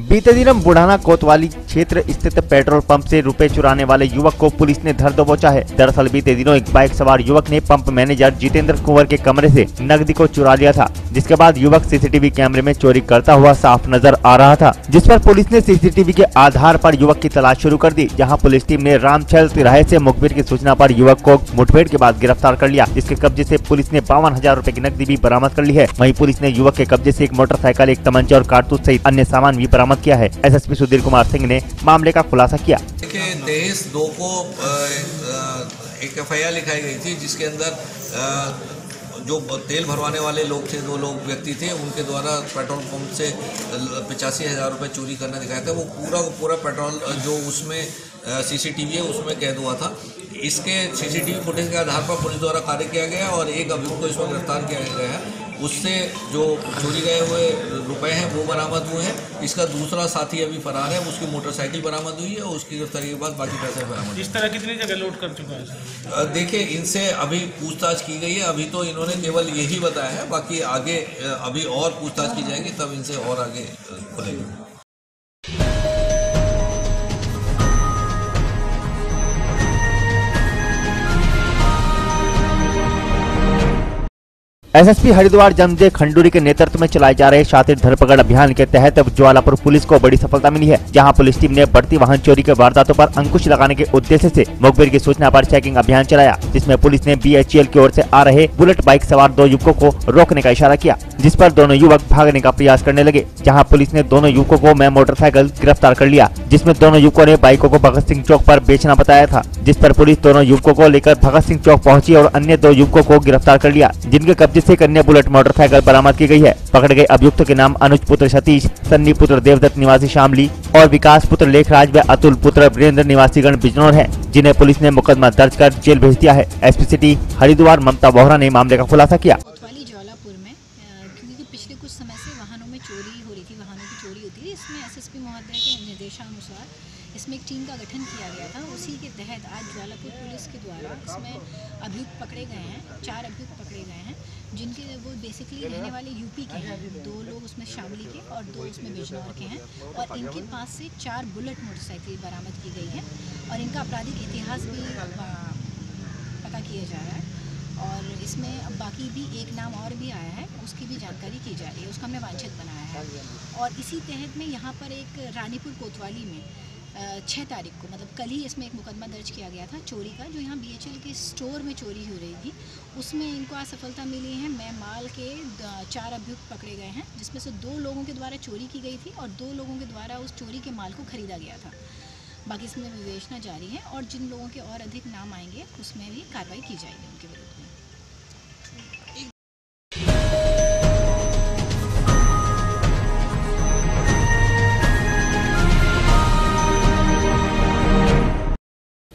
बीते दिनों बुढ़ाना कोतवाली क्षेत्र स्थित पेट्रोल पंप से रुपए चुराने वाले युवक को पुलिस ने धर दबोचा है। दरअसल बीते दिनों एक बाइक सवार युवक ने पंप मैनेजर जितेंद्र कुंवर के कमरे से नकदी को चुरा लिया था, जिसके बाद युवक सीसीटीवी कैमरे में चोरी करता हुआ साफ नजर आ रहा था, जिस पर पुलिस ने सीसीटीवी के आधार पर युवक की तलाश शुरू कर दी। जहाँ पुलिस टीम ने रामछल तिराहे से मुखबिर की सूचना पर युवक को मुठभेड़ के बाद गिरफ्तार कर लिया, जिसके कब्जे से पुलिस ने 52,000 रूपए की नकदी भी बरामद कर ली है। वहीं पुलिस ने युवक के कब्जे से एक मोटरसाइकिल, एक तमंचा और कारतूस सहित अन्य सामान भी बरामद किया है। एसएसपी सुधीर कुमार सिंह ने मामले का खुलासा किया। 23/2 को एक एफआईआर लिखाई गई थी, जिसके अंदर जो तेल भरवाने वाले लोग थे, 2 लोग व्यक्ति थे, उनके द्वारा पेट्रोल पंप से 85,000 रुपये चोरी करना दिखाया था। वो पूरा पेट्रोल जो उसमें सीसीटीवी है उसमें कैद हुआ था। इसके सीसीटीवी फुटेज के आधार पर पुलिस द्वारा कार्य किया गया और एक अभियुक्त को इसमें गिरफ्तार किया गया है। उससे जो चोरी गए हुए रुपए हैं वो बरामद हुए हैं। इसका दूसरा साथी अभी फरार है, उसकी मोटरसाइकिल बरामद हुई है और उसकी गिरफ्तारी के बाद बाकी पैसे बरामद। इस तरह कितनी जगह लोड कर चुका है? देखिए, इनसे अभी पूछताछ की गई है। अभी तो इन्होंने केवल यही बताया है, बाकी आगे अभी और पूछताछ की जाएगी, तब इनसे और आगे खुलेगी। एसएसपी हरिद्वार जमजे खंडूरी के नेतृत्व में चलाए जा रहे शातिर धरपकड़ अभियान के तहत ज्वालापुर पुलिस को बड़ी सफलता मिली है, जहां पुलिस टीम ने बढ़ती वाहन चोरी के वारदातों पर अंकुश लगाने के उद्देश्य से मुखबिर की सूचना पर चेकिंग अभियान चलाया, जिसमें पुलिस ने बीएचईएल की ओर से आ रहे बुलेट बाइक सवार 2 युवकों को रोकने का इशारा किया, जिस पर दोनों युवक भागने का प्रयास करने लगे। जहाँ पुलिस ने दोनों युवकों को में मोटरसाइकिल गिरफ्तार कर लिया, जिसमें दोनों युवकों ने बाइकों को भगत सिंह चौक पर बेचना बताया था, जिस पर पुलिस दोनों युवकों को लेकर भगत सिंह चौक पहुंची और अन्य 2 युवकों को गिरफ्तार कर लिया, जिनके कब्जे से एक अन्य बुलेट मोटरसाइकिल बरामद की गई है। पकड़े गए अभियुक्तों के नाम अनुज पुत्र सतीश, सन्नी पुत्र देवदत्त निवासी शामली और विकास पुत्र लेखराज व अतुल पुत्र वीरेंद्र निवासी गण बिजनौर है, जिन्हें पुलिस ने मुकदमा दर्ज कर जेल भेज दिया है। एसपी सिटी हरिद्वार ममता बोहरा ने मामले का खुलासा किया। कोतवाली ज्वालापुर में क्योंकि पिछले कुछ समय से वाहनों में चोरी हो रही थी, वाहनों की चोरी होती थी। इसमें एसएसपी महोदय के निर्देशानुसार इसमें एक टीम का गठन किया गया था। उसी के तहत आज ज्वालापुर पुलिस के द्वारा इसमें अभियुक्त पकड़े गए हैं, 4 अभियुक्त पकड़े गए हैं, जिनके वो बेसिकली रहने वाले यूपी के हैं। 2 लोग उसमें शामली के और 2 उसमें बिजनौर के हैं और इनके पास से 4 बुलेट मोटरसाइकिल बरामद की गई है और इनका आपराधिक इतिहास भी पता किया जा रहा है और इसमें अब बाकी भी एक नाम और भी आया है, उसकी भी जानकारी की जा रही है, उसका हमने वांछित बनाया है। और इसी तहत में यहाँ पर एक रानीपुर कोतवाली में 6 तारीख को, मतलब कल ही इसमें एक मुकदमा दर्ज किया गया था चोरी का, जो यहाँ बीएचईएल के स्टोर में चोरी हो रही थी। उसमें इनको आज सफलता मिली है। मैं माल के 4 अभियुक्त पकड़े गए हैं, जिसमें से 2 लोगों के द्वारा चोरी की गई थी और 2 लोगों के द्वारा उस चोरी के माल को खरीदा गया था। बाकी इसमें विवेचना जारी है और जिन लोगों के और अधिक नाम आएंगे उसमें भी कार्रवाई की जाएगी उनके विरुद्ध में।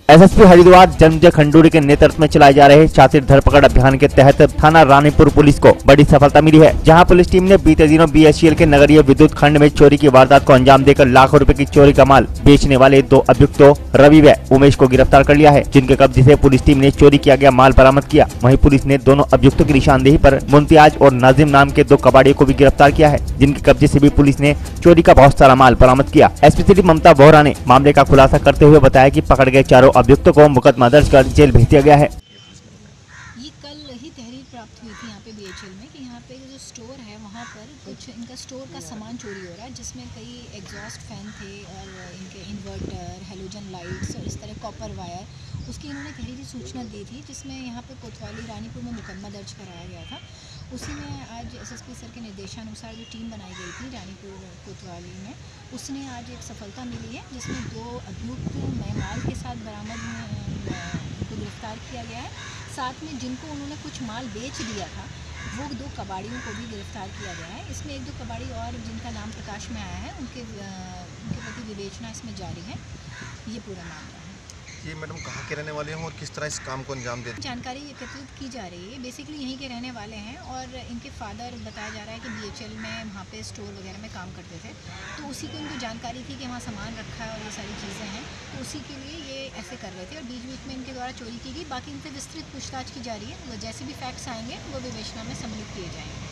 एसएसपी हरिद्वार जमजे खंडूरी के नेतृत्व में चलाए जा रहे शातिर धरपकड़ अभियान के तहत थाना रानीपुर पुलिस को बड़ी सफलता मिली है, जहां पुलिस टीम ने बीते दिनों बीएचईएल के नगरीय विद्युत खंड में चोरी की वारदात को अंजाम देकर लाखों रुपए की चोरी का माल बेचने वाले 2 अभियुक्तों रवि व उमेश को गिरफ्तार कर लिया है, जिनके कब्जे से पुलिस टीम ने चोरी किया गया माल बरामद किया। वहीं पुलिस ने दोनों अभियुक्तों की निशानदेही पर मुमताज और नाजिम नाम के 2 कबाड़ियों को भी गिरफ्तार किया है, जिनके कब्जे से भी पुलिस ने चोरी का बहुत सारा माल बरामद किया। एसपी सिटी ममता बोहरा ने मामले का खुलासा करते हुए बताया कि पकड़ गए 4 अभियुक्तों को मुकदमा दर्ज कर जेल भेज दिया गया है। ये कल ही तहरीर प्राप्त हुई थी यहाँ पे बीएचईएल में कि यहाँ पे जो स्टोर है वहाँ पर कुछ इनका स्टोर का सामान चोरी हो रहा है, जिसमें कई एग्जॉस्ट फैन थे और इनके इन्वर्टर, हेलोजन लाइट्स और इस तरह कॉपर वायर, उसकी इन्होंने तहरीरी सूचना दी थी, जिसमें यहाँ पे कोतवाली रानीपुर में मुकदमा दर्ज कराया गया था। उसी में आज एसएसपी सर के निर्देशानुसार जो टीम बनाई गई थी रानीपुर कोतवाली में, उसने आज एक सफलता मिली है, जिसमें 2 अभियुक्त माल के साथ बरामद को गिरफ्तार किया गया है। साथ में जिनको उन्होंने कुछ माल बेच दिया था वो 2 कबाड़ियों को भी गिरफ्तार किया गया है। इसमें 1-2 कबाड़ी और जिनका नाम प्रकाश में आया है, उनके प्रति विवेचना इसमें जारी है। ये पूरा मामला है। ये मैडम कहाँ के रहने वाले हैं और किस तरह इस काम को अंजाम देते हैं? जानकारी एकत्रित की जा रही है। बेसिकली यहीं के रहने वाले हैं और इनके फादर बताया जा रहा है कि बीएचईएल में वहाँ पे स्टोर वगैरह में काम करते थे, तो उसी को इनको जानकारी थी कि वहाँ सामान रखा है और ये सारी चीज़ें हैं, तो उसी के लिए ये ऐसे कर रहे थे और बीच बीच में इनके द्वारा चोरी की गई। बाकी इनसे विस्तृत पूछताछ की जा रही है, जैसे भी फैक्ट्स आएंगे वो विवेचना में सम्मिलित किए जाएंगे।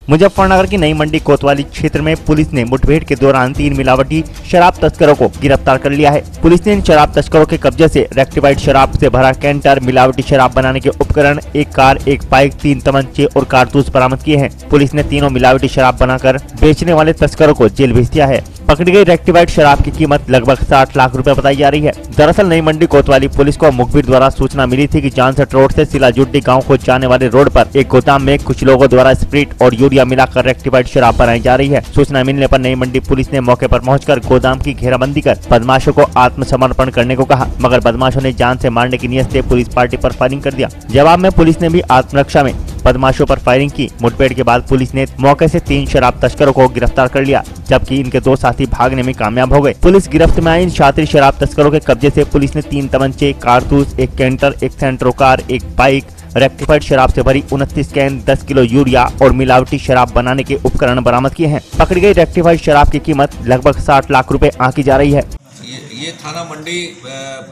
मुजफ्फरनगर की नई मंडी कोतवाली क्षेत्र में पुलिस ने मुठभेड़ के दौरान 3 मिलावटी शराब तस्करों को गिरफ्तार कर लिया है। पुलिस ने इन शराब तस्करों के कब्जे से रेक्टिफाइड शराब से भरा कैंटर, मिलावटी शराब बनाने के उपकरण, एक कार, एक बाइक, 3 तमंचे और कारतूस बरामद किए हैं। पुलिस ने तीनों मिलावटी शराब बनाकर बेचने वाले तस्करों को जेल भेज दिया है। पकड़ी गई रेक्टिफाइड शराब की कीमत लगभग 60 लाख रुपए बताई जा रही है। दरअसल नई मंडी कोतवाली पुलिस को मुखबिर द्वारा सूचना मिली थी कि जानसठ रोड से सिलाजुड्डी गांव को जाने वाले रोड पर एक गोदाम में कुछ लोगों द्वारा स्प्रिट और यूरिया मिलाकर रेक्टिफाइड शराब बनाई जा रही है। सूचना मिलने पर नई मंडी पुलिस ने मौके पर पहुंचकर गोदाम की घेराबंदी कर बदमाशों को आत्मसमर्पण करने को कहा, मगर बदमाशों ने जान से मारने की नीयत से पुलिस पार्टी पर फायरिंग कर दिया। जवाब में पुलिस ने भी आत्मरक्षा में बदमाशों पर फायरिंग की। मुठभेड़ के बाद पुलिस ने मौके से 3 शराब तस्करों को गिरफ्तार कर लिया, जबकि इनके 2 साथी भागने में कामयाब हो गए। पुलिस गिरफ्त में आई इन शातिर शराब तस्करों के कब्जे से पुलिस ने 3 तमंचे, कारतूस, एक कैंटर, एक सेंट्रो कार, एक बाइक, रेक्टिफाइड शराब से भरी 29 कैन, 10 किलो यूरिया और मिलावटी शराब बनाने के उपकरण बरामद किए हैं। पकड़ी गई रेक्टिफाइड शराब की कीमत लगभग 60 लाख रुपए आंकी जा रही है। ये थाना मंडी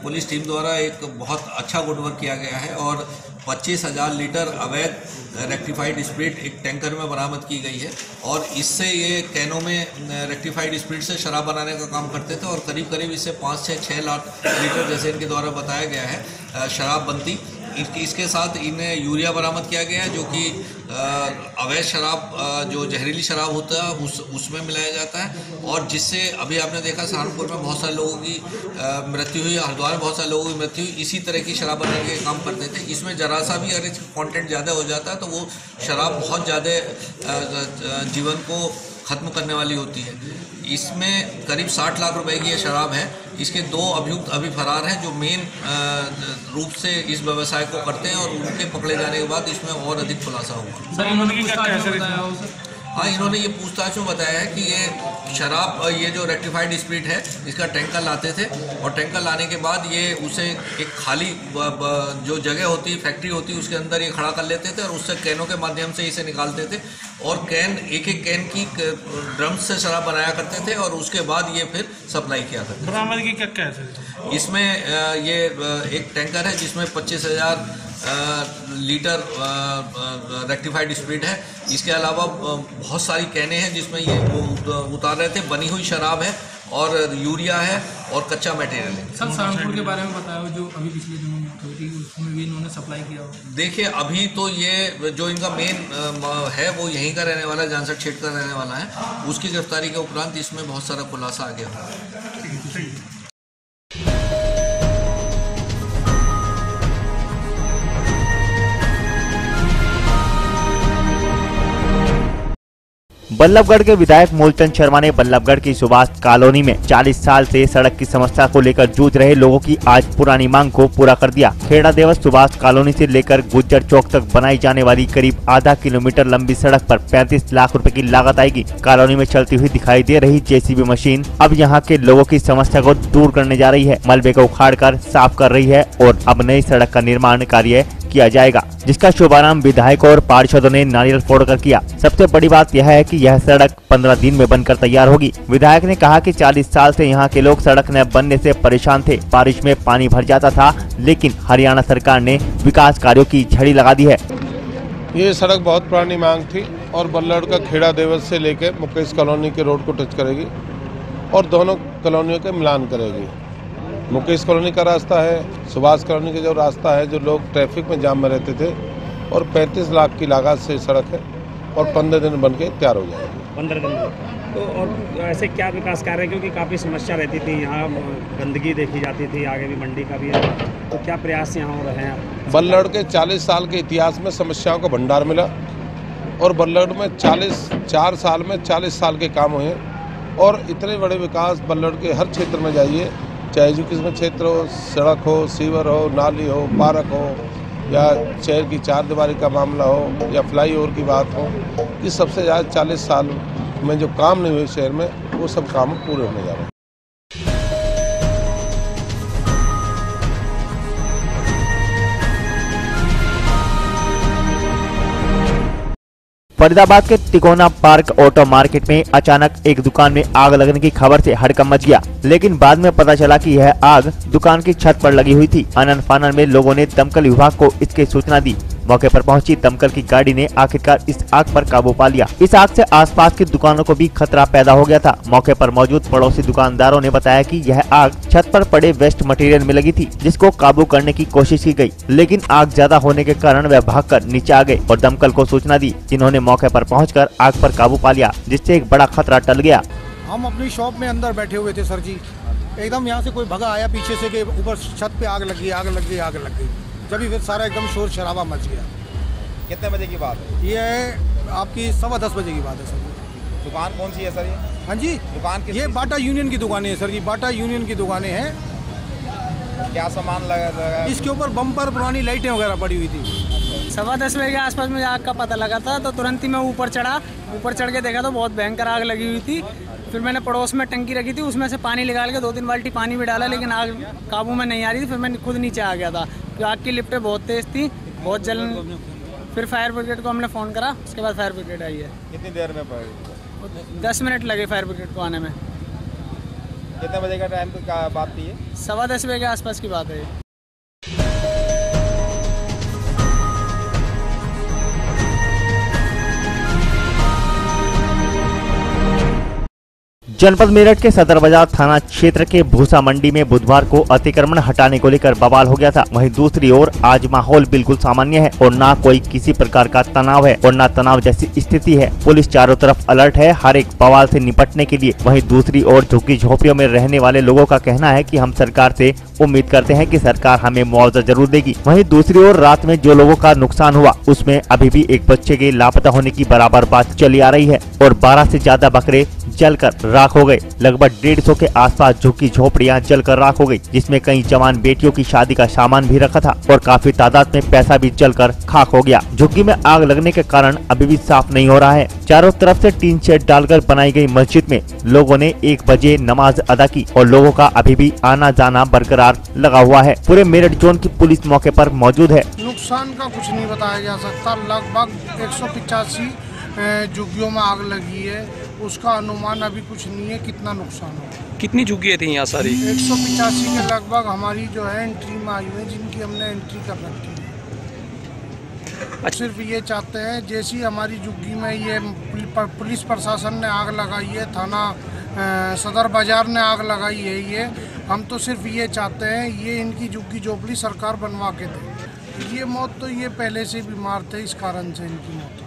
पुलिस टीम द्वारा एक बहुत अच्छा गुड वर्क किया गया है और 25,000 लीटर अवैध रेक्टिफाइड स्प्रिट एक टैंकर में बरामद की गई है और इससे ये कैनों में रेक्टिफाइड स्प्रिट से शराब बनाने का काम करते थे और करीब करीब इससे 5 से 6 लाख लीटर जैसे इनके द्वारा बताया गया है शराब बनती। इसके साथ इन्हें यूरिया बरामद किया गया है जो कि अवैध शराब जो जहरीली शराब होता है उसमें मिलाया जाता है और जिससे अभी आपने देखा सहारनपुर में बहुत सारे लोगों की मृत्यु हुई, हरिद्वार में बहुत सारे लोगों की मृत्यु हुई, इसी तरह की शराब बनाने के काम करते थे। इसमें जरा सा भी अगर कंटेंट ज़्यादा हो जाता है तो वो शराब बहुत ज़्यादा जीवन को ख़त्म करने वाली होती है। इसमें करीब 60 लाख रुपए की ये शराब है। इसके 2 अभियुक्त अभी फरार हैं जो मेन रूप से इस व्यवसाय को करते हैं और उनके पकड़े जाने के बाद इसमें और अधिक खुलासा होगा। सर इन्होंने क्या बताया? हाँ, इन्होंने ये पूछताछ में बताया है कि ये शराब ये जो रेक्टिफाइड स्प्रिट है इसका टैंकर लाते थे और टैंकर लाने के बाद ये उसे एक खाली जो जगह होती है, फैक्ट्री होती है, उसके अंदर ये खड़ा कर लेते थे और उससे कैनों के माध्यम से इसे निकालते थे और कैन एक कैन की ड्रम्स से शराब बनाया करते थे और उसके बाद ये फिर सप्लाई किया करते थे। बरामदगी क्या है? इसमें ये एक टैंकर है जिसमें 25,000 लीटर रेक्टिफाइड स्प्रिट है। इसके अलावा बहुत सारी कैने हैं जिसमें ये उतार रहे थे। बनी हुई शराब है और यूरिया है और कच्चा मटेरियल है। सर सहारनपुर के बारे में बताया जो अभी पिछले दिनों थी उसमें भी इन्होंने सप्लाई किया हो। देखिए अभी तो ये जो इनका मेन है वो यहीं का रहने वाला है, जानसठ क्षेत्र का रहने वाला है। उसकी गिरफ्तारी के उपरांत इसमें बहुत सारा खुलासा आ गया। बल्लभगढ़ के विधायक मूलचंद शर्मा ने बल्लभगढ़ की सुभाष कॉलोनी में 40 साल से सड़क की समस्या को लेकर जूझ रहे लोगों की आज पुरानी मांग को पूरा कर दिया। खेड़ा देवस सुभाष कॉलोनी से लेकर गुज्जर चौक तक बनाई जाने वाली करीब आधा किलोमीटर लंबी सड़क पर 35 लाख रुपए की लागत आएगी। कॉलोनी में चलती हुई दिखाई दे रही जेसीबी मशीन अब यहाँ के लोगों की समस्या को दूर करने जा रही है। मलबे को उखाड़ कर साफ कर रही है और अब नई सड़क का निर्माण कार्य किया जाएगा, जिसका शुभारंभ विधायकों और पार्षदों ने नारियल फोड़कर किया। सबसे बड़ी बात यह है कि यह सड़क 15 दिन में बनकर तैयार होगी। विधायक ने कहा कि 40 साल से यहाँ के लोग सड़क न बनने से परेशान थे। बारिश में पानी भर जाता था, लेकिन हरियाणा सरकार ने विकास कार्यों की झड़ी लगा दी है। ये सड़क बहुत पुरानी मांग थी और बल्लभगढ़ का खेड़ा देवस से लेकर मुकेश कॉलोनी के रोड को टच करेगी और दोनों कॉलोनियों के मिलान करेगी। मुकेश कॉलोनी का रास्ता है, सुभाष कॉलोनी का जो रास्ता है, जो लोग ट्रैफिक में जाम में रहते थे, और 35 लाख की लागत से सड़क है और 15 दिन बन के तैयार हो जाएगी। 15 दिन तो और ऐसे क्या विकास कार्य है, क्योंकि काफ़ी समस्या रहती थी यहाँ, गंदगी देखी जाती थी, आगे भी मंडी का भी है, तो क्या प्रयास यहाँ हो रहे हैं? बल्लभगढ़ के 40 साल के इतिहास में समस्याओं का भंडार मिला और बल्लभगढ़ में 4 साल में 40 साल के काम हुए और इतने बड़े विकास बल्लभगढ़ के हर क्षेत्र में जाइए, चाहे एजुकेशन क्षेत्र हो, सड़क हो, सीवर हो, नाली हो, पार्क हो, या शहर की 4 दीवारी का मामला हो या फ्लाईओवर की बात हो, कि सबसे ज़्यादा 40 साल में जो काम नहीं हुए शहर में, वो सब काम पूरे होने जा रहे हैं। फरीदाबाद के तिकोना पार्क ऑटो मार्केट में अचानक एक दुकान में आग लगने की खबर से हड़कंप मच गया, लेकिन बाद में पता चला कि यह आग दुकान की छत पर लगी हुई थी। आनन फानन में लोगों ने दमकल विभाग को इसकी सूचना दी। मौके पर पहुंची दमकल की गाड़ी ने आखिरकार इस आग पर काबू पा लिया। इस आग से आसपास की दुकानों को भी खतरा पैदा हो गया था। मौके पर मौजूद पड़ोसी दुकानदारों ने बताया कि यह आग छत पर पड़े वेस्ट मटेरियल में लगी थी, जिसको काबू करने की कोशिश की गई, लेकिन आग ज्यादा होने के कारण वह भागकर नीचे आ गए और दमकल को सूचना दी, जिन्होंने मौके पर पहुंचकर आग पर काबू पा लिया, जिससे एक बड़ा खतरा टल गया। हम अपनी शॉप में अंदर बैठे हुए थे सर जी, एकदम यहाँ से कोई भगा आया पीछे से कि ऊपर छत पे आग लग गई, आग लग गई, आग लग गई। जब भी फिर सारा एकदम शोर शराबा मच गया। कितने बजे की बात है? ये आपकी 10:15 बजे की बात है सर। दुकान कौन सी है सर ये? हाँ जी, दुकान किस? ये बाटा यूनियन की दुकानें हैं सर जी, बाटा यूनियन की दुकानें हैं। क्या सामान लगा? इसके ऊपर बम्पर पुरानी लाइटें वगैरह पड़ी हुई थी। 10:15 बजे के आसपास मुझे आग का पता लगा था, तो तुरंत ही मैं ऊपर चढ़ के देखा तो बहुत भयंकर आग लगी हुई थी। फिर मैंने पड़ोस में टंकी रखी थी, उसमें से पानी निकाल के 2-3 बाल्टी पानी भी डाला, लेकिन आग काबू में नहीं आ रही थी। फिर मैं खुद नीचे आ गया था, क्योंकि आग की लिपटें बहुत तेज़ थी, बहुत जलन। फिर फायर ब्रिगेड को हमने फ़ोन करा, उसके बाद फायर ब्रिगेड आई है। कितनी देर में पड़ी? 10 मिनट लगे फायर ब्रिगेड को आने में। कितने बजे का टाइम का बात थी ये? 10:15 बजे के आसपास की बात है। जनपद मेरठ के सदर बाजार थाना क्षेत्र के भूसा मंडी में बुधवार को अतिक्रमण हटाने को लेकर बवाल हो गया था। वहीं दूसरी ओर आज माहौल बिल्कुल सामान्य है और ना कोई किसी प्रकार का तनाव है और ना तनाव जैसी स्थिति है। पुलिस चारों तरफ अलर्ट है हर एक बवाल से निपटने के लिए। वहीं दूसरी ओर झुग्गी झोपड़ियों में रहने वाले लोगों का कहना है कि हम सरकार से उम्मीद करते हैं कि सरकार हमें मुआवजा जरूर देगी। वहीं दूसरी ओर रात में जो लोगों का नुकसान हुआ उसमें अभी भी एक बच्चे के लापता होने की बराबर बात चली आ रही है और 12 से ज्यादा बकरे जलकर राख हो गए। लगभग 150 के आसपास झुग्गी झोपड़ियां जलकर राख हो गई, जिसमें कई जवान बेटियों की शादी का सामान भी रखा था और काफी तादाद में पैसा भी जलकर खाक हो गया। झुग्गी में आग लगने के कारण अभी भी साफ नहीं हो रहा है। चारों तरफ से टीन शेड डालकर बनाई गई मस्जिद में लोगों ने 1 बजे नमाज अदा की और लोगों का अभी भी आना जाना बरकरार लगा हुआ है। पूरे मेरठ जोन की पुलिस मौके पर मौजूद है। नुकसान का कुछ नहीं बताया जा सकता। लगभग 185 झुग्गियों में आग लगी है, उसका अनुमान अभी कुछ नहीं है कितना नुकसान हो। कितनी झुग्गियाँ थी यहाँ सारी? 185 के लगभग हमारी जो है एंट्री में आई हुई है, जिनकी हमने एंट्री कर रखी है। अच्छा। सिर्फ ये चाहते हैं जैसी हमारी झुग्गी में ये पुलिस प्रशासन ने आग लगाई है, थाना सदर बाजार ने आग लगाई है, ये हम तो सिर्फ ये चाहते हैं ये इनकी झुग्गी झोपड़ी सरकार बनवा के दे। ये मौत तो ये पहले से बीमार थे, इस कारण से इनकी मौत।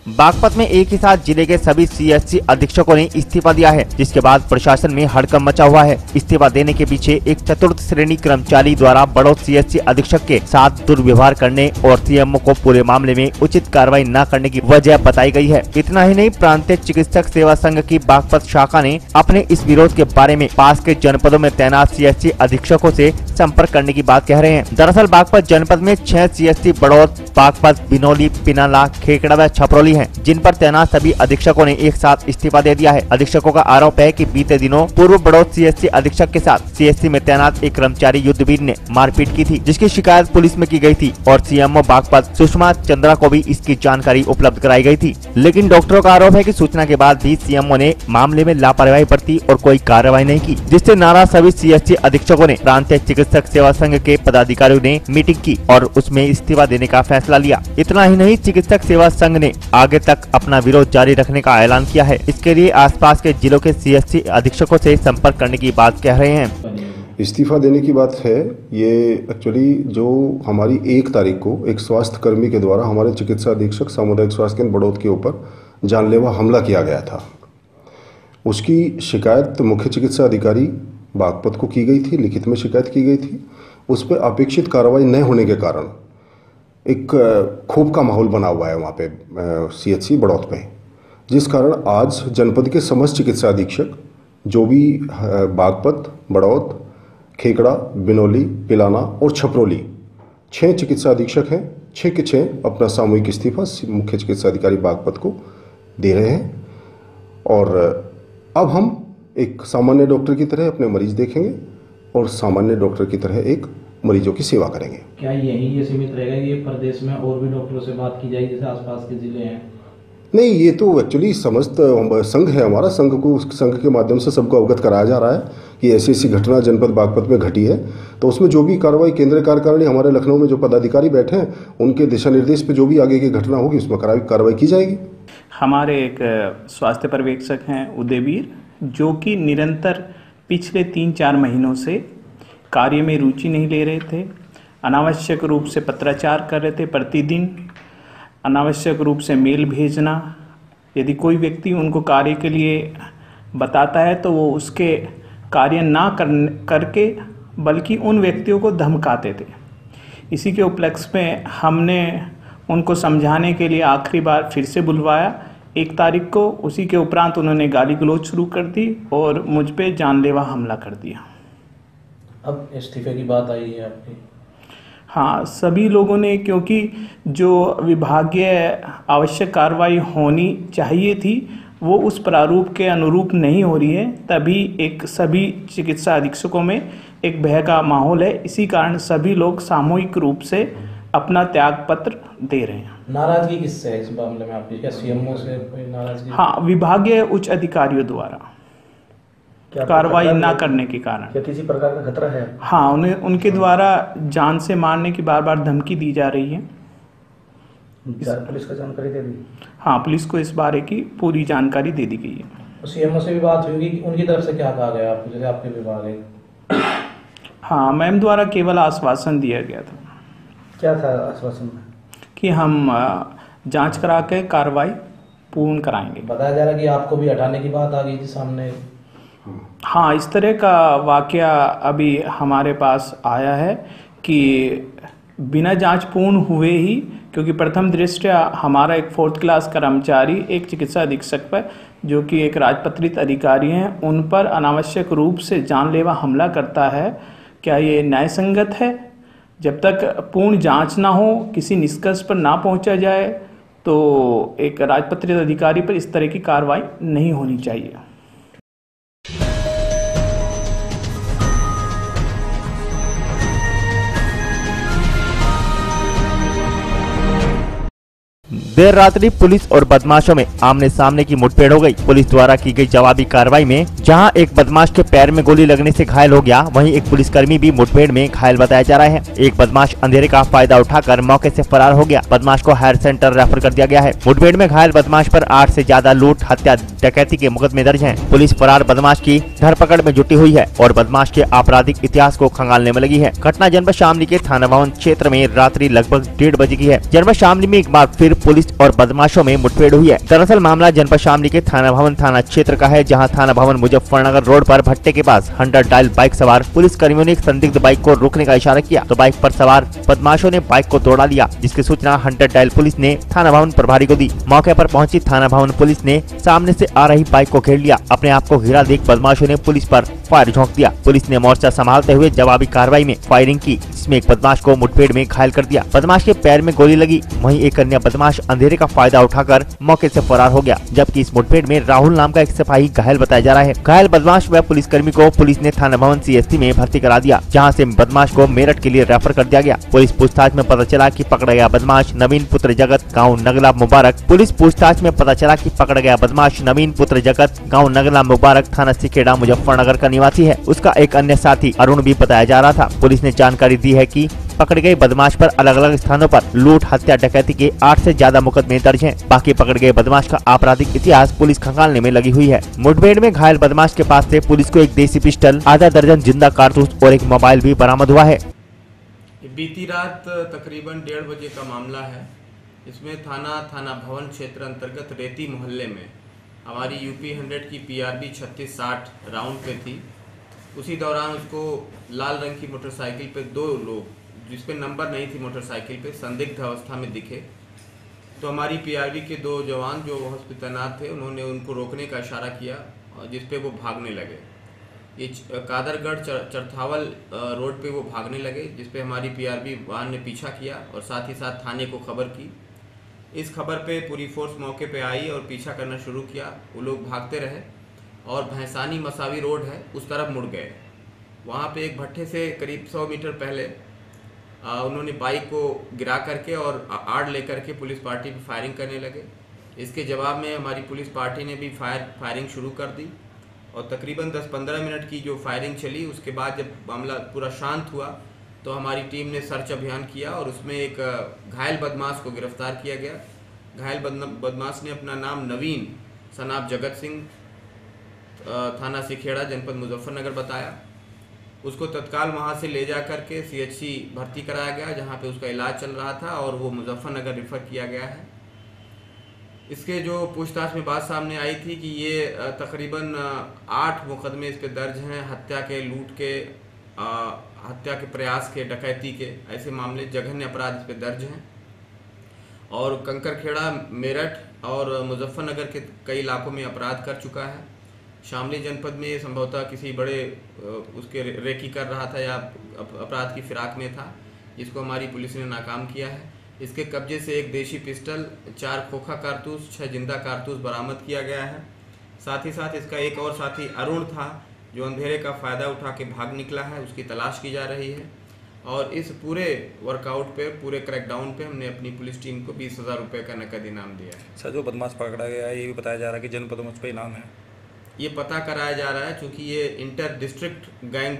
बागपत में एक ही साथ जिले के सभी सीएससी अधीक्षकों ने इस्तीफा दिया है, जिसके बाद प्रशासन में हड़कंप मचा हुआ है। इस्तीफा देने के पीछे एक चतुर्थ श्रेणी कर्मचारी द्वारा बड़ौद सीएससी अधीक्षक के साथ दुर्व्यवहार करने और सीएमओ को पूरे मामले में उचित कार्रवाई न करने की वजह बताई गई है। इतना ही नहीं, प्रांतीय चिकित्सक सेवा संघ की बागपत शाखा ने अपने इस विरोध के बारे में पास के जनपदों में तैनात सीएससी अधीक्षकों से संपर्क करने की बात कह रहे हैं। दरअसल बागपत जनपद में 6 सीएससी बड़ौद, बागपत, बिनौली, पिनाला, खेकड़ा व छपरौली हैं, जिन पर तैनात सभी अधीक्षकों ने एक साथ इस्तीफा दे दिया है। अधीक्षकों का आरोप है कि बीते दिनों पूर्व बड़ौद सीएससी अधीक्षक के साथ सीएससी में तैनात एक कर्मचारी युद्धवीर ने मारपीट की थी, जिसकी शिकायत पुलिस में की गई थी और सीएमओ बागपत सुषमा चंद्रा को भी इसकी जानकारी उपलब्ध कराई गई थी। लेकिन डॉक्टरों का आरोप है कि सूचना के बाद भी सीएमओ ने मामले में लापरवाही बरती और कोई कार्रवाई नहीं की, जिससे नाराज सभी सीएससी अधीक्षकों ने प्रांतीय चिकित्सक सेवा संघ के पदाधिकारियों ने मीटिंग की और उसमें इस्तीफा देने का फैसला लिया। इतना ही नहीं, चिकित्सक सेवा संघ ने आगे तक अपना विरोध जारी रखने का ऐलान किया है। इसके लिए आसपास के जिलों के सीएससी अधीक्षकों से संपर्क करने की बात कह रहे हैं। इस्तीफा देने की बात है, ये एक्चुअली जो हमारी 1 तारीख को एक स्वास्थ्य कर्मी के द्वारा हमारे चिकित्सा अधीक्षक सामुदायिक स्वास्थ्य केंद्र बड़ौद के ऊपर जानलेवा हमला किया गया था, उसकी शिकायत मुख्य चिकित्सा अधिकारी बागपत को की गई थी, लिखित में शिकायत की गई थी। उस पर अपेक्षित कार्रवाई न होने के कारण एक क्षोभ का माहौल बना हुआ है वहाँ पे सीएचसी बड़ौद पे, जिस कारण आज जनपद के समस्त चिकित्सा अधीक्षक जो भी बागपत, बड़ौद, खेकड़ा, बिनौली, पिलाना और छपरौली 6 चिकित्सा अधीक्षक हैं, 6 के 6 अपना सामूहिक इस्तीफा मुख्य चिकित्सा अधिकारी बागपत को दे रहे हैं। और अब हम एक सामान्य डॉक्टर की तरह अपने मरीज देखेंगे और सामान्य डॉक्टर की तरह एक मरीजों की सेवा करेंगे। क्या यही ये सीमित रहेगा, ये प्रदेश में और भी डॉक्टरों से बात की जाएगी जैसे आसपास के जिले हैं? नहीं, ये तो एक्चुअली समस्त संघ है हमारा, संघ के माध्यम से सबको अवगत कराया जा रहा है कि ऐसी घटना जनपद बागपत में घटी है। तो उसमें जो भी कार्रवाई केंद्रीय कार्यकारिणी हमारे लखनऊ में जो पदाधिकारी बैठे हैं उनके दिशा निर्देश पे जो भी आगे की घटना होगी उसमें कार्रवाई की जाएगी। हमारे एक स्वास्थ्य पर्यवेक्षक हैं उदयवीर, जो कि निरंतर पिछले 3-4 महीनों से कार्य में रुचि नहीं ले रहे थे, अनावश्यक रूप से पत्राचार कर रहे थे, प्रतिदिन अनावश्यक रूप से मेल भेजना, यदि कोई व्यक्ति उनको कार्य के लिए बताता है तो वो उसके कार्य ना करके बल्कि उन व्यक्तियों को धमकाते थे। इसी के उपलक्ष्य में हमने उनको समझाने के लिए आखिरी बार फिर से बुलवाया 1 तारीख को। उसी के उपरांत उन्होंने गाली गलौज शुरू कर दी और मुझ पे जानलेवा हमला कर दिया। अब इस्तीफे की बात आई है आपकी? हाँ, सभी लोगों ने, क्योंकि जो विभागीय आवश्यक कार्रवाई होनी चाहिए थी वो उस प्रारूप के अनुरूप नहीं हो रही है, तभी सभी चिकित्सा अधीक्षकों में एक भय का माहौल है। इसी कारण सभी लोग सामूहिक रूप से अपना त्याग पत्र दे रहे हैं। नाराजगी किससे है इस मामले में आपकी? क्या सीएमओ से कोई नाराजगी? हाँ, विभागीय उच्च अधिकारियों द्वारा कार्रवाई ना करने के कारण। क्या किसी प्रकार का खतरा है? हाँ, उनके द्वारा जान से मारने की बार धमकी दी जा रही है। पुलिस को जानकारी दे दी? हाँ, पुलिस को इस बारे की पूरी जानकारी दे दी गई है। सीएमओ से भी बात हुई, उनकी तरफ से क्या कहा गया आपको, जैसे आपके विभाग है? हाँ, मैम द्वारा केवल आश्वासन दिया गया था। क्या था आश्वासन में? कि हम जांच करा के कार्रवाई पूर्ण कराएंगे। बताया जा रहा है कि आपको भी हटाने की बात आ गई थी सामने। हाँ, इस तरह का वाकया अभी हमारे पास आया है कि बिना जांच पूर्ण हुए ही, क्योंकि प्रथम दृष्टया हमारा एक 4th क्लास कर्मचारी एक चिकित्सा अधीक्षक पर, जो कि एक राजपत्रित अधिकारी हैं, उन पर अनावश्यक रूप से जानलेवा हमला करता है। क्या ये न्याय संगत है? जब तक पूर्ण जांच ना हो, किसी निष्कर्ष पर ना पहुंचा जाए, तो एक राजपत्रित अधिकारी पर इस तरह की कार्रवाई नहीं होनी चाहिए। देर रात्रि पुलिस और बदमाशों में आमने सामने की मुठभेड़ हो गई। पुलिस द्वारा की गई जवाबी कार्रवाई में जहां एक बदमाश के पैर में गोली लगने से घायल हो गया, वहीं एक पुलिसकर्मी भी मुठभेड़ में घायल बताया जा रहा है। एक बदमाश अंधेरे का फायदा उठाकर मौके से फरार हो गया। बदमाश को हायर सेंटर रेफर कर दिया गया है। मुठभेड़ में घायल बदमाश पर 8 से ज्यादा लूट, हत्या, डकैती के मुकदमे दर्ज हैं। पुलिस फरार बदमाश की धरपकड़ में जुटी हुई है और बदमाश के आपराधिक इतिहास को खंगालने में लगी है। घटना जनपद शामली के थाना भवन क्षेत्र में रात्रि लगभग 1:30 बजे की है। जनपद शामली में एक बार फिर पुलिस और बदमाशों में मुठभेड़ हुई है। दरअसल मामला जनपद शामली के थाना भवन थाना क्षेत्र का है, जहां थाना भवन मुजफ्फरनगर रोड पर भट्टे के पास 100 डायल बाइक सवार पुलिस कर्मियों ने एक संदिग्ध बाइक को रोकने का इशारा किया तो बाइक पर सवार बदमाशों ने बाइक को तोड़ा लिया, जिसकी सूचना 100 डायल पुलिस ने थाना भवन प्रभारी को दी। मौके पर पहुंची थाना भवन पुलिस ने सामने से आ रही बाइक को घेर लिया। अपने आप को घिरा देख बदमाशों ने पुलिस पर फायर झोंक दिया। पुलिस ने मोर्चा संभालते हुए जवाबी कार्रवाई में फायरिंग की, जिसमें एक बदमाश को मुठभेड़ में घायल कर दिया। बदमाश के पैर में गोली लगी, वहीं एक अन्य बदमाश अंधेरे का फायदा उठाकर मौके से फरार हो गया। जबकि इस मुठभेड़ में राहुल नाम का एक सिपाही घायल बताया जा रहा है। घायल बदमाश व पुलिसकर्मी को पुलिस ने थाना भवन CST में भर्ती करा दिया, जहां से बदमाश को मेरठ के लिए रेफर कर दिया गया। पुलिस पूछताछ में पता चला कि पकड़ा गया बदमाश नवीन पुत्र जगत गाँव नगला मुबारक। पुलिस पूछताछ में पता चला कि पकड़ा गया बदमाश नवीन पुत्र जगत गाँव नगला मुबारक थाना सिखेड़ा मुजफ्फरनगर का निवासी है। उसका एक अन्य साथी अरुण भी बताया जा रहा था। पुलिस ने जानकारी दी है कि पकड़े गए बदमाश पर अलग अलग स्थानों पर लूट, हत्या, डकैती के 8 से ज्यादा मुकदमे दर्ज हैं। बाकी पकड़े गए बदमाश का आपराधिक इतिहास पुलिस खंगालने में लगी हुई है। मुठभेड़ में घायल बदमाश के पास से पुलिस को एक देसी पिस्टल, आधा दर्जन जिंदा कारतूस और एक मोबाइल भी बरामद हुआ है। बीती रात तकरीबन 1:30 बजे का मामला है। इसमें थाना भवन क्षेत्र अंतर्गत रेती मोहल्ले में हमारी UP 100 की PRB 3660 राउंड पे थी। उसी दौरान उसको लाल रंग की मोटरसाइकिल पे 2 लोग, जिसपे नंबर नहीं थी मोटरसाइकिल पे, संदिग्ध अवस्था में दिखे। तो हमारी PRB के 2 जवान जो हॉस्पिटल तैनात थे, उन्होंने उनको रोकने का इशारा किया, जिसपे वो भागने लगे। ये कादरगढ़ चरथावल रोड पे वो भागने लगे, जिसपे हमारी PRB वाहन ने पीछा किया और साथ ही साथ थाने को खबर की। इस खबर पे पूरी फोर्स मौके पे आई और पीछा करना शुरू किया। वो लोग भागते रहे और भैंसानी मसावी रोड है उस तरफ मुड़ गए। वहाँ पे एक भट्टे से करीब 100 मीटर पहले उन्होंने बाइक को गिरा करके और आड़ लेकर के पुलिस पार्टी पे फायरिंग करने लगे। इसके जवाब में हमारी पुलिस पार्टी ने भी फायरिंग शुरू कर दी और तकरीबन 10-15 मिनट की जो फायरिंग चली, उसके बाद जब मामला पूरा शांत हुआ तो हमारी टीम ने सर्च अभियान किया और उसमें एक घायल बदमाश को गिरफ्तार किया गया। घायल बदमाश ने अपना नाम नवीन सनाब जगत सिंह, थाना सिखेड़ा, जनपद मुजफ्फरनगर बताया। उसको तत्काल वहाँ से ले जा कर के CHC भर्ती कराया गया, जहाँ पे उसका इलाज चल रहा था और वो मुजफ्फरनगर रेफ़र किया गया है। इसके जो पूछताछ में बात सामने आई थी कि ये तकरीबन 8 मुकदमे इस पे दर्ज हैं, हत्या के, लूट के, हत्या के प्रयास के, डकैती के, ऐसे मामले जघन्य अपराध इस पे दर्ज हैं। और कंकरखेड़ा, मेरठ और मुजफ्फरनगर के कई इलाकों में अपराध कर चुका है। शामली जनपद में संभवतः किसी बड़े उसके रेकी कर रहा था या अपराध की फिराक में था, जिसको हमारी पुलिस ने नाकाम किया है। इसके कब्जे से एक देशी पिस्टल, 4 खोखा कारतूस, 6 जिंदा कारतूस बरामद किया गया है। साथ ही साथ इसका एक और साथी अरुण था जो अंधेरे का फ़ायदा उठा के भाग निकला है, उसकी तलाश की जा रही है। और इस पूरे वर्कआउट पे, पूरे क्रैकडाउन पे हमने अपनी पुलिस टीम को 20,000 रुपये का नकद इनाम दिया है। सर, जो बदमाश पकड़ा गया है ये भी बताया जा रहा है कि जनपदों में उस पर इनाम है। ये पता कराया जा रहा है, चूँकि ये इंटर डिस्ट्रिक्ट गैंग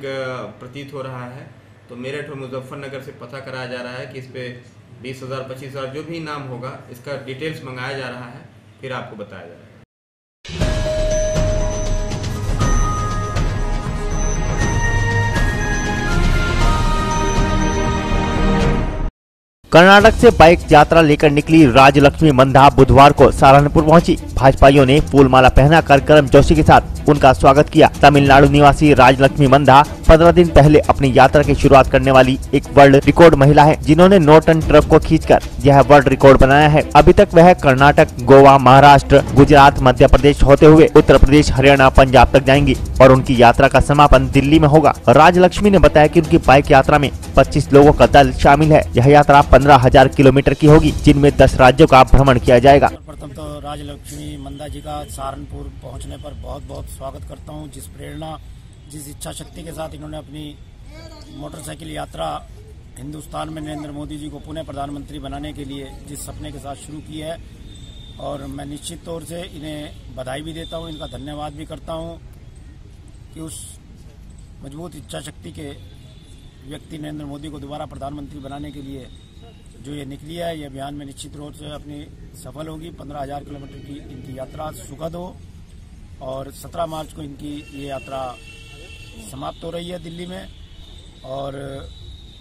प्रतीत हो रहा है, तो मेरठ और मुजफ्फरनगर से पता कराया जा रहा है कि इस पर 20,000, 25,000 जो भी इनाम होगा, इसका डिटेल्स मंगाया जा रहा है, फिर आपको बताया जाएगा। कर्नाटक से बाइक यात्रा लेकर निकली राजलक्ष्मी मंदा बुधवार को सहारनपुर पहुंची। भाजपाइयों ने फूलमाला पहनाकर गर्मजोशी के साथ उनका स्वागत किया। तमिलनाडु निवासी राजलक्ष्मी मंदा 15 दिन पहले अपनी यात्रा की शुरुआत करने वाली एक वर्ल्ड रिकॉर्ड महिला है, जिन्होंने 9 टन ट्रक को खींचकर यह वर्ल्ड रिकॉर्ड बनाया है। अभी तक वह कर्नाटक, गोवा, महाराष्ट्र, गुजरात, मध्य प्रदेश होते हुए उत्तर प्रदेश, हरियाणा, पंजाब तक जाएंगी और उनकी यात्रा का समापन दिल्ली में होगा। राजलक्ष्मी ने बताया कि उनकी बाइक यात्रा में 25 लोगों का दल शामिल है। यह यात्रा 15,000 किलोमीटर की होगी, जिनमें 10 राज्यों का भ्रमण किया जाएगा। प्रथम तो राजलक्ष्मी मंदा जी का सहारनपुर पहुंचने पर बहुत बहुत स्वागत करता हूं। जिस प्रेरणा, जिस इच्छा शक्ति के साथ इन्होंने अपनी मोटरसाइकिल यात्रा हिंदुस्तान में नरेंद्र मोदी जी को पुनः प्रधानमंत्री बनाने के लिए जिस सपने के साथ शुरू की है, और मैं निश्चित तौर से इन्हें बधाई भी देता हूं, इनका धन्यवाद भी करता हूं कि उस मजबूत इच्छा शक्ति के व्यक्ति नरेंद्र मोदी को दोबारा प्रधानमंत्री बनाने के लिए जो ये निकली है, ये अभियान में निश्चित रूप से अपनी सफल होगी। 15,000 किलोमीटर की इनकी यात्रा सुखद हो और 17 मार्च को इनकी ये यात्रा समाप्त हो रही है दिल्ली में। और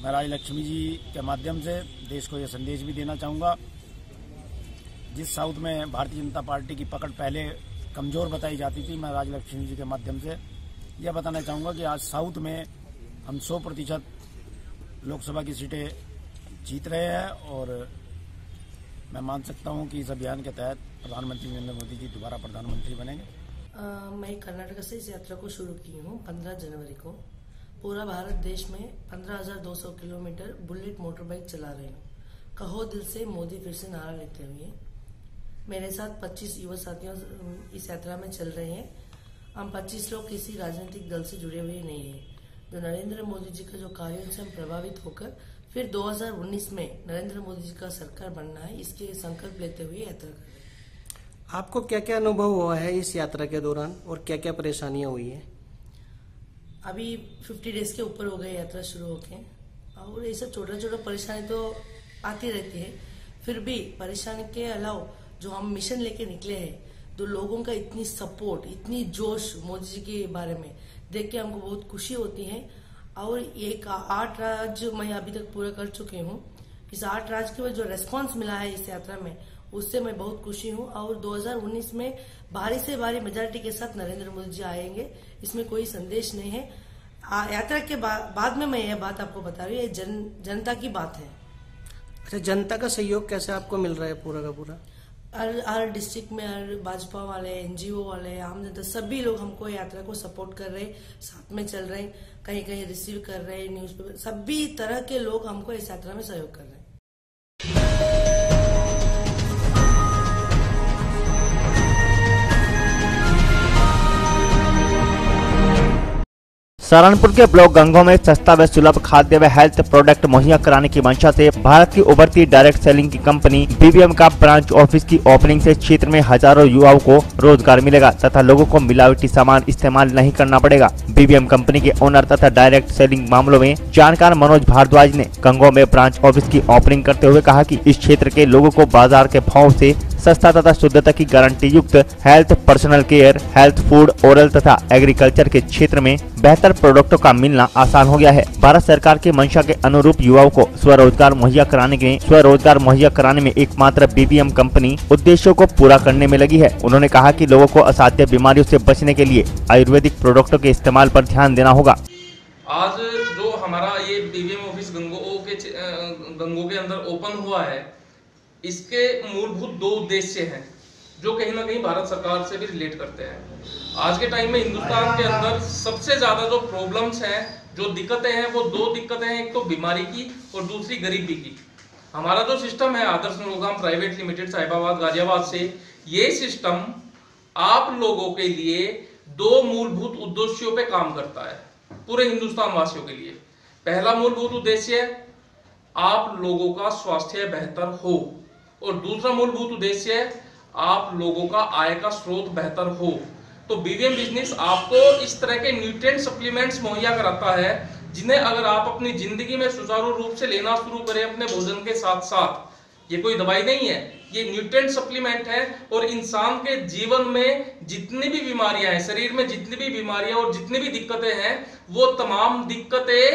मैं राजलक्ष्मी जी के माध्यम से देश को ये संदेश भी देना चाहूँगा, जिस साउथ में भारतीय जनता पार्टी की पकड़ पहले कमज़ोर बताई जाती थी, मैं राजलक्ष्मी जी के माध्यम से यह बताना चाहूँगा कि आज साउथ में हम 100% लोकसभा की सीटें जीत रहे हैं और मैं मान सकता हूं कि इस अभियान के तहत प्रधानमंत्री नरेंद्र मोदी जी दोबारा प्रधानमंत्री बनेंगे। मैं कर्नाटक से इस यात्रा को शुरू की हूं 15 जनवरी को। पूरा भारत देश में 15,200 किलोमीटर बुलेट मोटर बाइक चला रही हूं। कहो दिल से मोदी फिर से नारा लेते हुए। मेरे साथ 25 युवा साथियों इस यात्रा में चल रहे हैं। हम 25 लोग किसी राजनीतिक दल से जुड़े हुए नहीं हैं। जो नरेंद्र मोदी जी का जो कार्यों से हम प्रभावित होकर फिर 2019 में नरेंद्र मोदी जी का सरकार बनना है, इसके संकल्प लेते हुए यात्रा कर रहे हैं। आपको क्या क्या अनुभव हुआ है इस यात्रा के दौरान और क्या क्या परेशानियां हुई हैं? अभी 50 डेज के ऊपर हो गए यात्रा शुरू होके, और ये सब छोटा छोटा परेशानी तो आती रहती है। फिर भी परेशानी के अलावा जो हम मिशन लेके निकले हैं, तो लोगों का इतनी सपोर्ट, इतनी जोश मोदी जी के बारे में देख के हमको बहुत खुशी होती है। और एक 8 राज्य मैं अभी तक पूरा कर चुकी हूँ। इस 8 राज्य के जो रेस्पॉन्स मिला है इस यात्रा में, उससे मैं बहुत खुशी हूँ। और 2019 में भारी से भारी मेजॉरिटी के साथ नरेंद्र मोदी जी आएंगे, इसमें कोई संदेश नहीं है। यात्रा के बाद में मैं यह बात आपको बता रही हूँ, ये जनता की बात है। अच्छा, जनता का सहयोग कैसे आपको मिल रहा है पूरा का पूरा? हर डिस्ट्रिक्ट में हर भाजपा वाले, NGO वाले, आम जनता, सभी लोग हमको यात्रा को सपोर्ट कर रहे, साथ में चल रहे, कहीं कहीं रिसीव कर रहे, न्यूज़पेपर, सभी तरह के लोग हमको इस यात्रा में सहयोग कर रहे हैं। सहारनपुर के ब्लॉक गंगो में सस्ता व सुलभ खाद्य व हेल्थ प्रोडक्ट मुहैया कराने की मंशा से भारत की उभरती डायरेक्ट सेलिंग की कंपनी बीबीएम का ब्रांच ऑफिस की ओपनिंग से क्षेत्र में हजारों युवाओं को रोजगार मिलेगा तथा लोगों को मिलावटी सामान इस्तेमाल नहीं करना पड़ेगा। बीबीएम कंपनी के ओनर तथा डायरेक्ट सेलिंग मामलों में जानकार मनोज भारद्वाज ने गंगो में ब्रांच ऑफिस की ओपनिंग करते हुए कहा कि इस क्षेत्र के लोगों को बाजार के भाव से सस्ता तथा शुद्धता की गारंटी युक्त health, personal care, health food, oral तथा एग्रीकल्चर के क्षेत्र में बेहतर प्रोडक्टों का मिलना आसान हो गया है। भारत सरकार की मंशा के अनुरूप युवाओं को स्वरोजगार मुहैया कराने में एकमात्र बीबीएम कंपनी उद्देश्यों को पूरा करने में लगी है। उन्होंने कहा कि लोगों को असाध्य बीमारियों से बचने के लिए आयुर्वेदिक प्रोडक्टों के इस्तेमाल पर ध्यान देना होगा। आज जो हमारा ये बीबीएम ऑफिस गंगो के अंदर ओपन हुआ है, इसके मूलभूत दो उद्देश्य हैं जो कहीं ना कहीं भारत सरकार से भी रिलेट करते हैं। आज के टाइम में हिंदुस्तान के अंदर सबसे ज्यादा जो प्रॉब्लम्स हैं, जो दिक्कतें हैं, वो दो दिक्कतें हैं, एक तो बीमारी की और दूसरी गरीबी की। हमारा जो सिस्टम है आदर्श नवोगाम प्राइवेट लिमिटेड साहिबाबाद गाजियाबाद से, ये सिस्टम आप लोगों के लिए दो मूलभूत उद्देश्यों पे काम करता है, पूरे हिंदुस्तान वासियों के लिए। पहला मूलभूत उद्देश्य आप लोगों का स्वास्थ्य बेहतर हो और दूसरा मूलभूत उद्देश्य आप लोगों का आय का स्रोत बेहतर हो। तो बीबीएम बिजनेस आपको इस तरह के न्यूट्रिएंट सप्लीमेंट्स मुहैया कराता है जिन्हें अगर आप अपनी जिंदगी में सुचारू रूप से लेना शुरू करें अपने भोजन के साथ साथ, ये कोई दवाई नहीं है, ये न्यूट्रिएंट सप्लीमेंट है और इंसान के जीवन में जितनी भी बीमारियां हैं, शरीर में जितनी भी बीमारियां और जितनी भी दिक्कतें हैं, वो तमाम दिक्कतें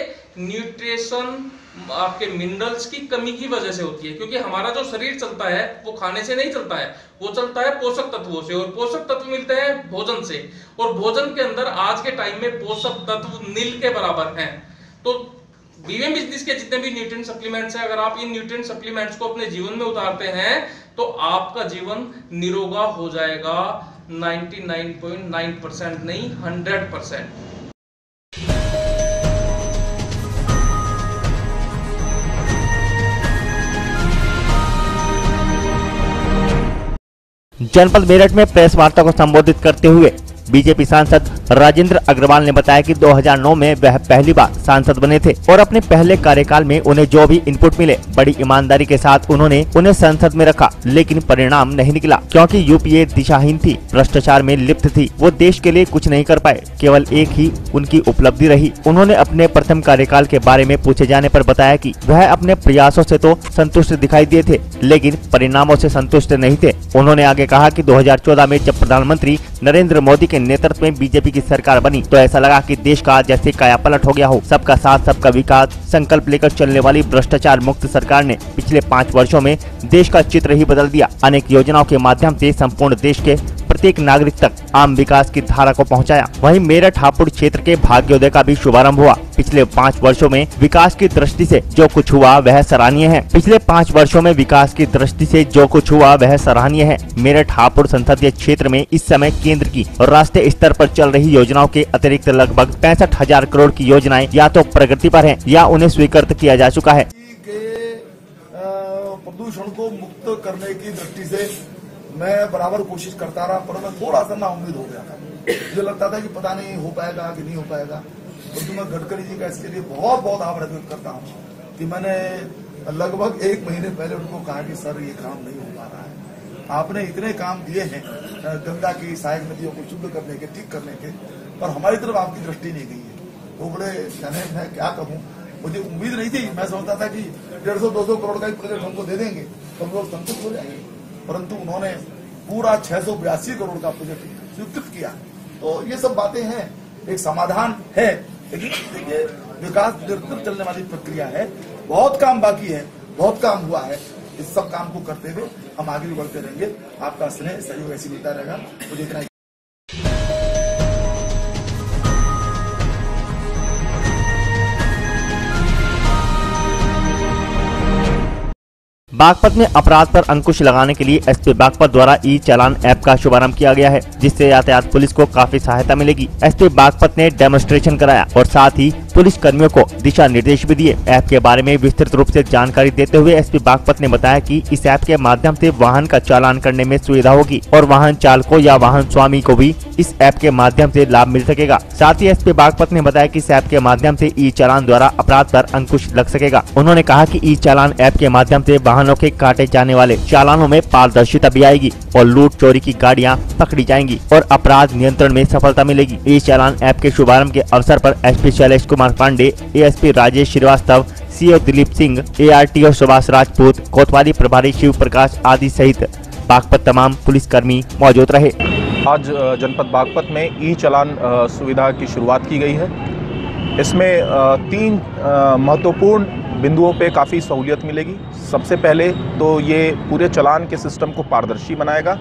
न्यूट्रिशन आपके मिनरल्स की कमी की वजह से होती है। क्योंकि हमारा जो शरीर चलता है वो खाने से नहीं चलता है, वो चलता है पोषक तत्वों से, और पोषक तत्व मिलते हैं भोजन से, और भोजन के अंदर आज के टाइम में पोषक तत्व नील के बराबर हैं। तो बीबीएम बिजनेस के जितने भी न्यूट्रिएंट सप्लीमेंट्स हैं, अगर आप इन न्यूट्रिएंट सप्लीमेंट्स को अपने जीवन में उतारते हैं तो आपका जीवन निरोगा हो जाएगा। 99.9% नहीं, 100%। जनपद मेरठ में प्रेस वार्ता को संबोधित करते हुए बीजेपी सांसद राजेंद्र अग्रवाल ने बताया कि 2009 में वह पहली बार सांसद बने थे और अपने पहले कार्यकाल में उन्हें जो भी इनपुट मिले बड़ी ईमानदारी के साथ उन्होंने उन्हें संसद में रखा, लेकिन परिणाम नहीं निकला क्योंकि यूपीए दिशाहीन थी, भ्रष्टाचार में लिप्त थी। वो देश के लिए कुछ नहीं कर पाए, केवल एक ही उनकी उपलब्धि रही। उन्होंने अपने प्रथम कार्यकाल के बारे में पूछे जाने पर बताया कि वह अपने प्रयासों से तो संतुष्ट दिखाई दिए थे, लेकिन परिणामों से संतुष्ट नहीं थे। उन्होंने आगे कहा कि 2014 में जब प्रधानमंत्री नरेंद्र मोदी के नेतृत्व में बीजेपी की सरकार बनी तो ऐसा लगा कि देश का जैसे कायापलट हो गया हो। सबका साथ सबका विकास संकल्प लेकर चलने वाली भ्रष्टाचार मुक्त सरकार ने पिछले 5 वर्षों में देश का चित्र ही बदल दिया। अनेक योजनाओं के माध्यम से संपूर्ण देश के प्रत्येक नागरिक तक आम विकास की धारा को पहुंचाया। वहीं मेरठ हापुड़ क्षेत्र के भाग्योदय का भी शुभारंभ हुआ। पिछले 5 वर्षों में विकास की दृष्टि से जो कुछ हुआ वह सराहनीय है। पिछले 5 वर्षों में विकास की दृष्टि से जो कुछ हुआ वह सराहनीय है। मेरठ हापुड़ संसदीय क्षेत्र में इस समय केंद्र की और राष्ट्रीय स्तर पर चल रही योजनाओं के अतिरिक्त लगभग 65,000 करोड़ की योजनाएं या तो प्रगति पर हैं या उन्हें स्वीकृत किया जा चुका है। प्रदूषण को मुक्त करने की दृष्टि से मैं बराबर कोशिश करता रहा, पर मैं थोड़ा सा नाउम्मीद हो गया था। मुझे लगता था कि पता नहीं हो पाएगा कि नहीं हो पाएगा। तो मैं गडकरी जी का इसके लिए बहुत बहुत आभार व्यक्त करता हूँ कि मैंने लगभग 1 महीने पहले उनको कहा कि सर ये काम नहीं हो पा रहा है। आपने इतने काम दिए हैं गंगा की सहायक नदियों को शुद्ध करने के, ठीक करने के, पर हमारी तरफ आपकी दृष्टि नहीं गई है। वो बड़े कहने मैं क्या कहूँ, मुझे उम्मीद नहीं थी। मैं समझता था कि 150-200 करोड़ का ही प्रोजेक्ट हमको दे देंगे तो हम लोग संतुष्ट हो जाएंगे, परंतु उन्होंने पूरा 682 करोड़ का प्रोजेक्ट स्वीकृत किया। तो ये सब बातें हैं, एक समाधान है, लेकिन देखिए विकास निरंतर चलने वाली प्रक्रिया है। बहुत काम बाकी है, बहुत काम हुआ है। इस सब काम को करते हुए हम आगे बढ़ते रहेंगे। आपका स्नेह सहयोग ऐसे मिलता रहेगा। मुझे इतना बागपत में अपराध पर अंकुश लगाने के लिए एसपी बागपत द्वारा ई चालान ऐप का शुभारंभ किया गया है, जिससे यातायात पुलिस को काफी सहायता मिलेगी। एसपी बागपत ने डेमोन्स्ट्रेशन कराया और साथ ही पुलिस कर्मियों को दिशा निर्देश भी दिए। ऐप के बारे में विस्तृत रूप से जानकारी देते हुए एसपी बागपत ने बताया कि इस ऐप के माध्यम से वाहन का चालान करने में सुविधा होगी और वाहन चालकों या वाहन स्वामी को भी इस ऐप के माध्यम से लाभ मिल सकेगा। साथ ही एसपी बागपत ने बताया कि इस ऐप के माध्यम से ई चालान द्वारा अपराध पर अंकुश लग सकेगा। उन्होंने कहा कि ई चालान ऐप के माध्यम से वाहनों के काटे जाने वाले चालानों में पारदर्शिता भी आएगी और लूट चोरी की गाड़ियां पकड़ी जाएंगी और अपराध नियंत्रण में सफलता मिलेगी। ई चालान ऐप के शुभारंभ के अवसर पर SP Shailesh Kumar Pandey, ASP Rajesh Srivastava, CO Dilip Singh, ARTO Subhash Rajput, कोतवाली प्रभारी शिव प्रकाश आदि सहित बागपत तमाम पुलिसकर्मी मौजूद रहे। आज जनपद बागपत में ई चालान सुविधा की शुरुआत की गई है। इसमें 3 महत्वपूर्ण बिंदुओं पे काफ़ी सहूलियत मिलेगी। सबसे पहले तो ये पूरे चालान के सिस्टम को पारदर्शी बनाएगा।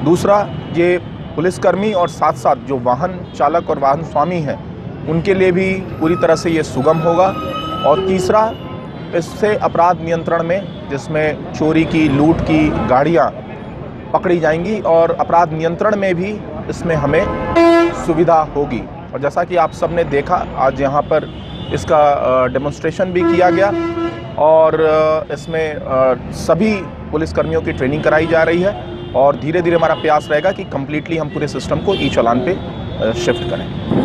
दूसरा, ये पुलिसकर्मी और साथ साथ जो वाहन चालक और वाहन स्वामी हैं उनके लिए भी पूरी तरह से ये सुगम होगा। और तीसरा, इससे अपराध नियंत्रण में, जिसमें चोरी की, लूट की गाड़ियाँ पकड़ी जाएंगी और अपराध नियंत्रण में भी इसमें हमें सुविधा होगी। और जैसा कि आप सबने देखा, आज यहाँ पर इसका डेमोन्स्ट्रेशन भी किया गया और इसमें सभी पुलिसकर्मियों की ट्रेनिंग कराई जा रही है और धीरे धीरे हमारा प्रयास रहेगा कि कम्प्लीटली हम पूरे सिस्टम को ई चालान पे शिफ्ट करें।